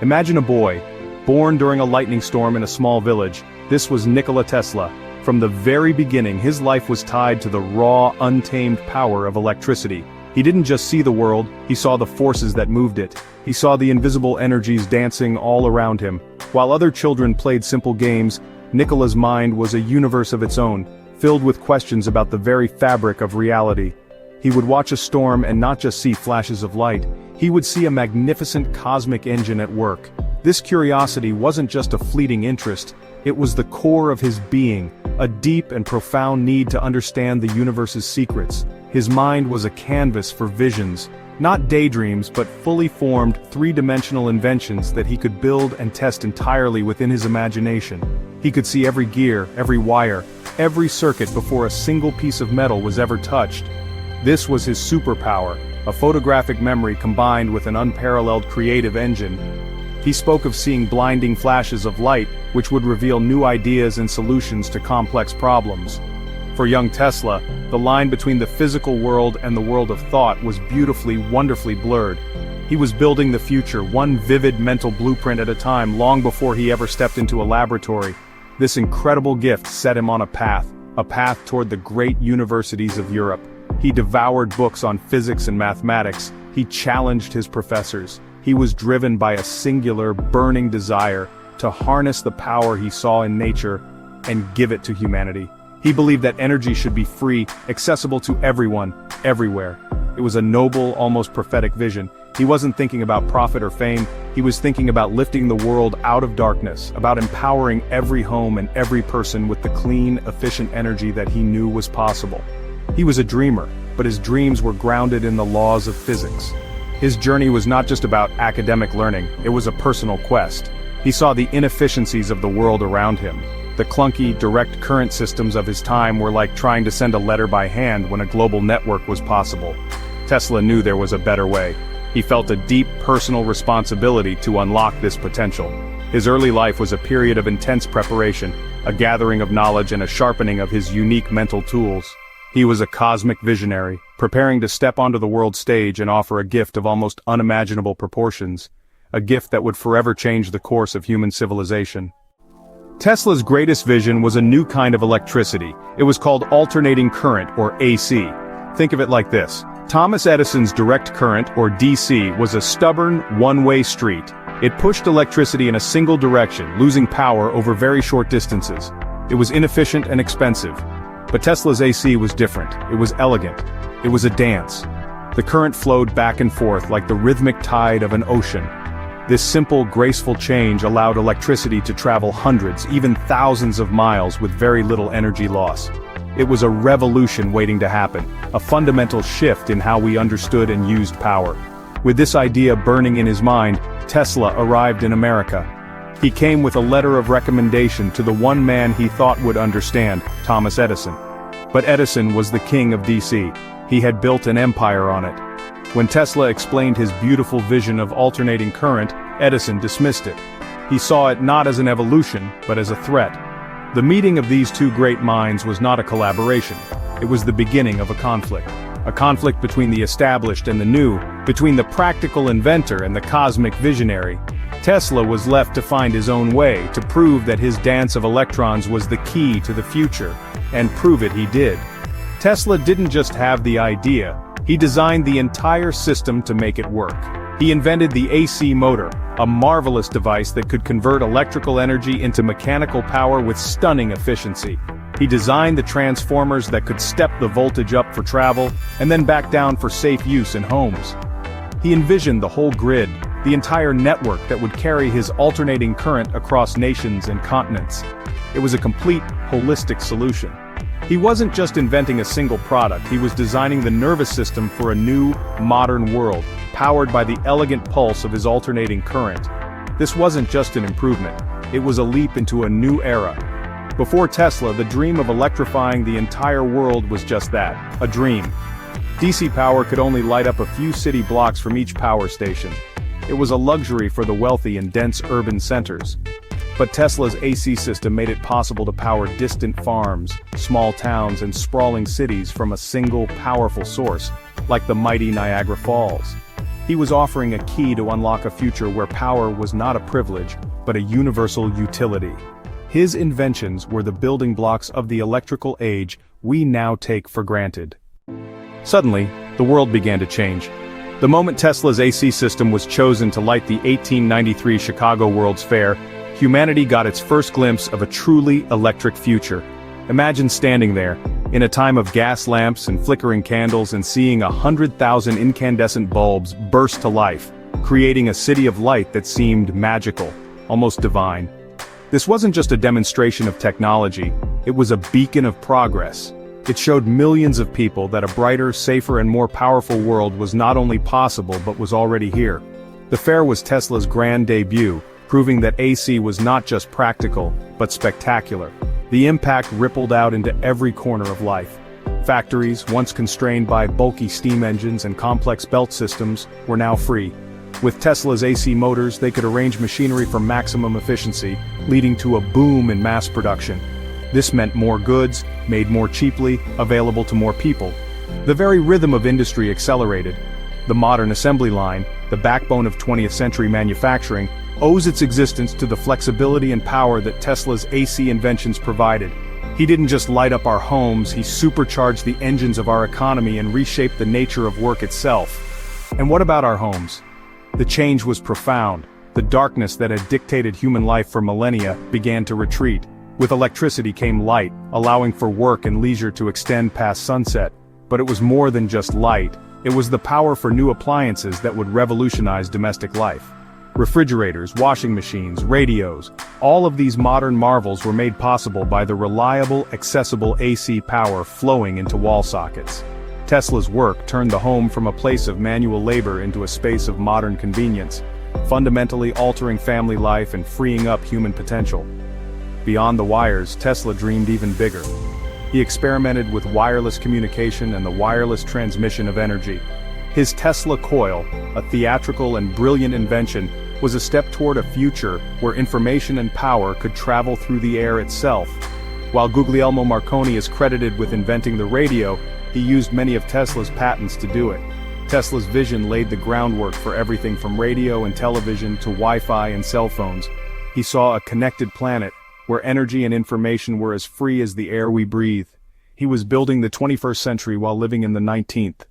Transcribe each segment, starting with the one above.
Imagine a boy, born during a lightning storm in a small village. This was Nikola Tesla. From the very beginning, his life was tied to the raw, untamed power of electricity. He didn't just see the world, he saw the forces that moved it. He saw the invisible energies dancing all around him. While other children played simple games, Nikola's mind was a universe of its own, filled with questions about the very fabric of reality. He would watch a storm and not just see flashes of light, he would see a magnificent cosmic engine at work. This curiosity wasn't just a fleeting interest, it was the core of his being, a deep and profound need to understand the universe's secrets. His mind was a canvas for visions, not daydreams but fully formed, three-dimensional inventions that he could build and test entirely within his imagination. He could see every gear, every wire, every circuit before a single piece of metal was ever touched. This was his superpower, a photographic memory combined with an unparalleled creative engine. He spoke of seeing blinding flashes of light, which would reveal new ideas and solutions to complex problems. For young Tesla, the line between the physical world and the world of thought was beautifully, wonderfully blurred. He was building the future, one vivid mental blueprint at a time, long before he ever stepped into a laboratory. This incredible gift set him on a path toward the great universities of Europe. He devoured books on physics and mathematics. He challenged his professors. He was driven by a singular, burning desire to harness the power he saw in nature and give it to humanity. He believed that energy should be free, accessible to everyone, everywhere. It was a noble, almost prophetic vision. He wasn't thinking about profit or fame, he was thinking about lifting the world out of darkness, about empowering every home and every person with the clean, efficient energy that he knew was possible. He was a dreamer, but his dreams were grounded in the laws of physics. His journey was not just about academic learning, it was a personal quest. He saw the inefficiencies of the world around him. The clunky, direct current systems of his time were like trying to send a letter by hand when a global network was possible. Tesla knew there was a better way. He felt a deep personal responsibility to unlock this potential. His early life was a period of intense preparation, a gathering of knowledge and a sharpening of his unique mental tools. He was a cosmic visionary, preparing to step onto the world stage and offer a gift of almost unimaginable proportions, a gift that would forever change the course of human civilization. Tesla's greatest vision was a new kind of electricity. It was called alternating current, or AC. Think of it like this. Thomas Edison's direct current, or DC, was a stubborn, one-way street. It pushed electricity in a single direction, losing power over very short distances. It was inefficient and expensive. But Tesla's AC was different. It was elegant. It was a dance. The current flowed back and forth like the rhythmic tide of an ocean. This simple, graceful change allowed electricity to travel hundreds, even thousands of miles with very little energy loss. It was a revolution waiting to happen, a fundamental shift in how we understood and used power. With this idea burning in his mind, Tesla arrived in America. He came with a letter of recommendation to the one man he thought would understand, Thomas Edison. But Edison was the king of DC. He had built an empire on it. When Tesla explained his beautiful vision of alternating current, Edison dismissed it. He saw it not as an evolution, but as a threat. The meeting of these two great minds was not a collaboration. It was the beginning of a conflict between the established and the new, between the practical inventor and the cosmic visionary. Tesla was left to find his own way, to prove that his dance of electrons was the key to the future, and prove it he did. Tesla didn't just have the idea, he designed the entire system to make it work. He invented the AC motor, a marvelous device that could convert electrical energy into mechanical power with stunning efficiency. He designed the transformers that could step the voltage up for travel, and then back down for safe use in homes. He envisioned the whole grid, the entire network that would carry his alternating current across nations and continents. It was a complete, holistic solution. He wasn't just inventing a single product, he was designing the nervous system for a new, modern world, powered by the elegant pulse of his alternating current. This wasn't just an improvement, it was a leap into a new era. Before Tesla, the dream of electrifying the entire world was just that, a dream. DC power could only light up a few city blocks from each power station. It was a luxury for the wealthy in dense urban centers. But Tesla's AC system made it possible to power distant farms, small towns and sprawling cities from a single, powerful source, like the mighty Niagara Falls. He was offering a key to unlock a future where power was not a privilege, but a universal utility. His inventions were the building blocks of the electrical age we now take for granted. Suddenly, the world began to change. The moment Tesla's AC system was chosen to light the 1893 Chicago World's Fair, humanity got its first glimpse of a truly electric future. Imagine standing there, in a time of gas lamps and flickering candles, and seeing 100,000 incandescent bulbs burst to life, creating a city of light that seemed magical, almost divine. This wasn't just a demonstration of technology, it was a beacon of progress. It showed millions of people that a brighter, safer and more powerful world was not only possible but was already here. The fair was Tesla's grand debut, proving that AC was not just practical, but spectacular. The impact rippled out into every corner of life. Factories, once constrained by bulky steam engines and complex belt systems, were now free. With Tesla's AC motors, they could arrange machinery for maximum efficiency, leading to a boom in mass production. This meant more goods, made more cheaply, available to more people. The very rhythm of industry accelerated. The modern assembly line, the backbone of 20th century manufacturing, owes its existence to the flexibility and power that Tesla's AC inventions provided. He didn't just light up our homes, he supercharged the engines of our economy and reshaped the nature of work itself. And what about our homes? The change was profound. The darkness that had dictated human life for millennia began to retreat. With electricity came light, allowing for work and leisure to extend past sunset. But it was more than just light, it was the power for new appliances that would revolutionize domestic life. Refrigerators, washing machines, radios, all of these modern marvels were made possible by the reliable, accessible AC power flowing into wall sockets. Tesla's work turned the home from a place of manual labor into a space of modern convenience, fundamentally altering family life and freeing up human potential. Beyond the wires, Tesla dreamed even bigger. He experimented with wireless communication and the wireless transmission of energy. His Tesla coil, a theatrical and brilliant invention, was a step toward a future where information and power could travel through the air itself. While Guglielmo Marconi is credited with inventing the radio, he used many of Tesla's patents to do it. Tesla's vision laid the groundwork for everything from radio and television to Wi-Fi and cell phones. He saw a connected planet, where energy and information were as free as the air we breathe. He was building the 21st century while living in the 19th.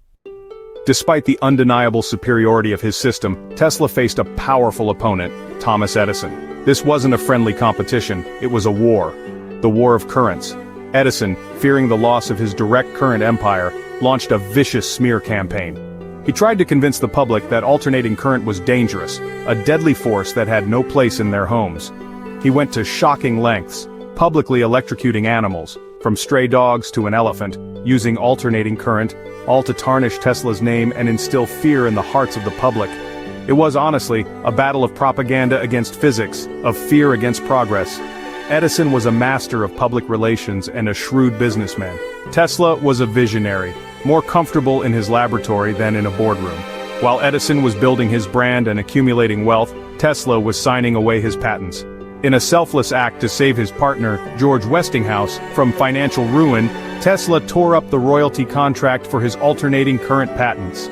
Despite the undeniable superiority of his system, Tesla faced a powerful opponent, Thomas Edison. This wasn't a friendly competition, it was a war. The war of currents. Edison, fearing the loss of his direct current empire, launched a vicious smear campaign. He tried to convince the public that alternating current was dangerous, a deadly force that had no place in their homes. He went to shocking lengths, publicly electrocuting animals, from stray dogs to an elephant, using alternating current, all to tarnish Tesla's name and instill fear in the hearts of the public. It was honestly a battle of propaganda against physics, of fear against progress. Edison was a master of public relations and a shrewd businessman. Tesla was a visionary, more comfortable in his laboratory than in a boardroom. While Edison was building his brand and accumulating wealth, Tesla was signing away his patents. In a selfless act to save his partner, George Westinghouse, from financial ruin, Tesla tore up the royalty contract for his alternating current patents.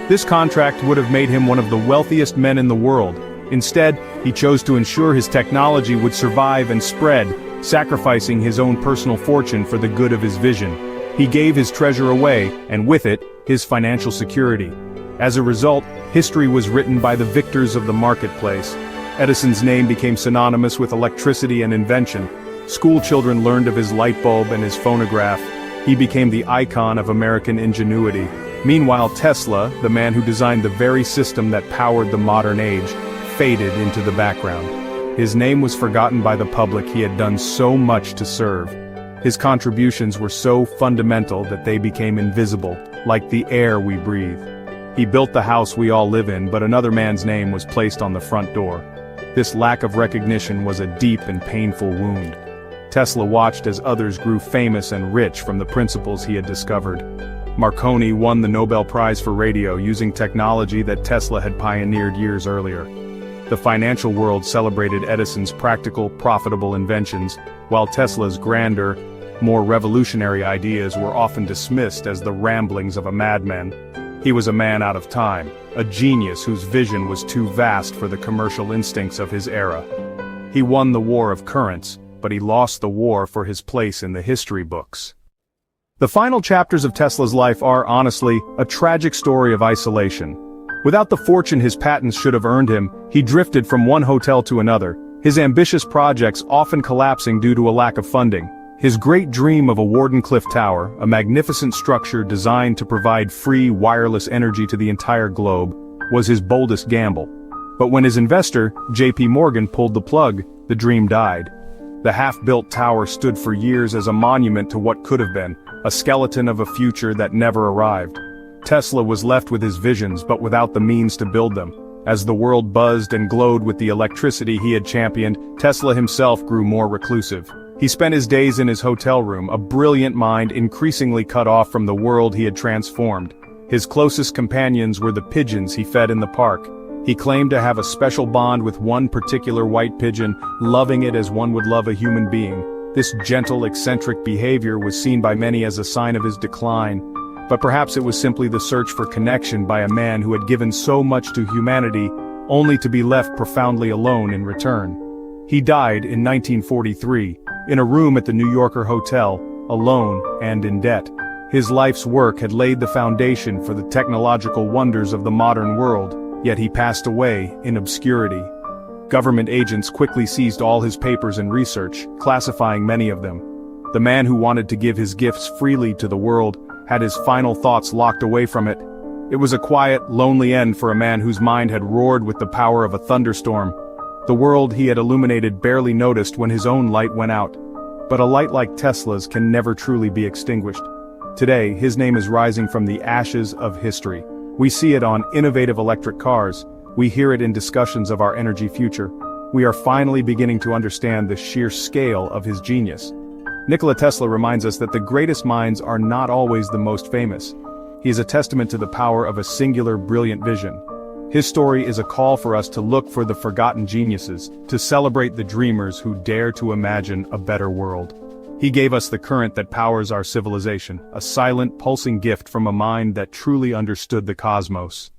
This contract would have made him one of the wealthiest men in the world. Instead, he chose to ensure his technology would survive and spread, sacrificing his own personal fortune for the good of his vision. He gave his treasure away, and with it, his financial security. As a result, history was written by the victors of the marketplace. Edison's name became synonymous with electricity and invention. School children learned of his light bulb and his phonograph. He became the icon of American ingenuity. Meanwhile, Tesla, the man who designed the very system that powered the modern age, faded into the background. His name was forgotten by the public he had done so much to serve. His contributions were so fundamental that they became invisible, like the air we breathe. He built the house we all live in, but another man's name was placed on the front door. This lack of recognition was a deep and painful wound. Tesla watched as others grew famous and rich from the principles he had discovered. Marconi won the Nobel Prize for Radio using technology that Tesla had pioneered years earlier. The financial world celebrated Edison's practical, profitable inventions, while Tesla's grander, more revolutionary ideas were often dismissed as the ramblings of a madman. He was a man out of time, a genius whose vision was too vast for the commercial instincts of his era. He won the war of currents, but he lost the war for his place in the history books. The final chapters of Tesla's life are, honestly, a tragic story of isolation. Without the fortune his patents should have earned him, he drifted from one hotel to another, his ambitious projects often collapsing due to a lack of funding. His great dream of a Wardenclyffe Tower, a magnificent structure designed to provide free wireless energy to the entire globe, was his boldest gamble. But when his investor, J.P. Morgan, pulled the plug, the dream died. The half-built tower stood for years as a monument to what could have been, a skeleton of a future that never arrived. Tesla was left with his visions but without the means to build them. As the world buzzed and glowed with the electricity he had championed, Tesla himself grew more reclusive. He spent his days in his hotel room, a brilliant mind increasingly cut off from the world he had transformed. His closest companions were the pigeons he fed in the park. He claimed to have a special bond with one particular white pigeon, loving it as one would love a human being. This gentle, eccentric behavior was seen by many as a sign of his decline. But perhaps it was simply the search for connection by a man who had given so much to humanity, only to be left profoundly alone in return. He died in 1943, in a room at the New Yorker Hotel, alone and in debt. His life's work had laid the foundation for the technological wonders of the modern world, yet he passed away in obscurity. Government agents quickly seized all his papers and research, classifying many of them. The man who wanted to give his gifts freely to the world had his final thoughts locked away from it. It was a quiet, lonely end for a man whose mind had roared with the power of a thunderstorm. The world he had illuminated barely noticed when his own light went out. But a light like Tesla's can never truly be extinguished. Today, his name is rising from the ashes of history. We see it on innovative electric cars. We hear it in discussions of our energy future. We are finally beginning to understand the sheer scale of his genius. Nikola Tesla reminds us that the greatest minds are not always the most famous. He is a testament to the power of a singular, brilliant vision. His story is a call for us to look for the forgotten geniuses, to celebrate the dreamers who dare to imagine a better world. He gave us the current that powers our civilization, a silent, pulsing gift from a mind that truly understood the cosmos.